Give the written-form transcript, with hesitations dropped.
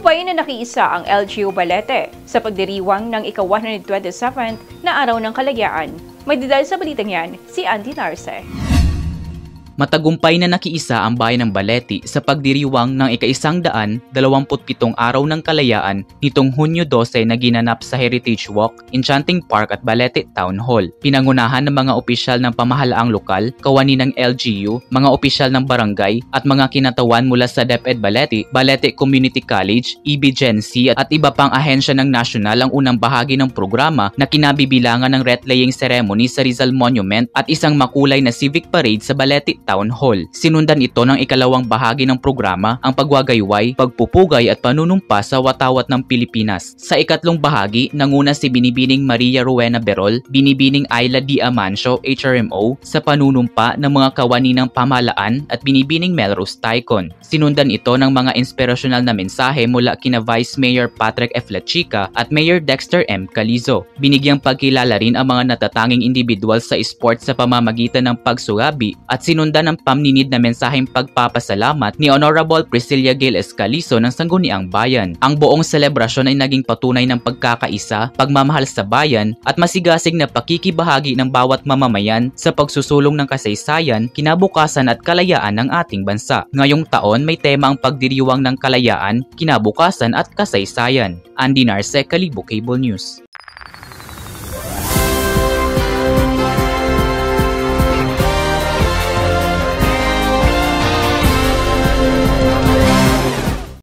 Matagumpay na nakiisa ang LGU Balete sa pagdiriwang ng ika-127th na Araw ng Kalayaan. May detalye sa balitang yan, si Andy Narce. Matagumpay na nakiisa ang bayan ng Balete sa pagdiriwang ng ika-127 Araw ng Kalayaan nitong Hunyo 12 na ginanap sa Heritage Walk, Enchanting Park at Balete Town Hall. Pinangunahan ng mga opisyal ng pamahalaang lokal, kawani ng LGU, mga opisyal ng barangay at mga kinatawan mula sa DepEd Balete, Balete Community College, EB-Gen-C at iba pang ahensya ng nasyonal ang unang bahagi ng programa na kinabibilangan ng wreath-laying ceremony sa Rizal Monument at isang makulay na civic parade sa Balete Town Hall. Sinundan ito ng ikalawang bahagi ng programa, ang pagwagayway, pagpupugay at panunumpa sa watawat ng Pilipinas. Sa ikatlong bahagi, nanguna si Binibining Maria Rowena Berol, Binibining Ayla D. Amancio, HRMO, sa panunumpa ng mga kawani ng pamahalaan at Binibining Melrose Taicon. Sinundan ito ng mga inspirasyonal na mensahe mula kina Vice Mayor Patrick F. Lachica at Mayor Dexter M. Calizo. Binigyang pagkilala rin ang mga natatanging individual sa sports sa pamamagitan ng pagsugabi at sinundan ng pamninid na mensaheng pagpapasalamat ni Honorable Priscilla Gail Escalizo ng Sangguniang Bayan. Ang buong selebrasyon ay naging patunay ng pagkakaisa, pagmamahal sa bayan at masigasig na pakikibahagi ng bawat mamamayan sa pagsusulong ng kasaysayan, kinabukasan at kalayaan ng ating bansa. Ngayong taon may tema ang pagdiriwang ng kalayaan, kinabukasan at kasaysayan. Andy Narce, Kalibo Cable News.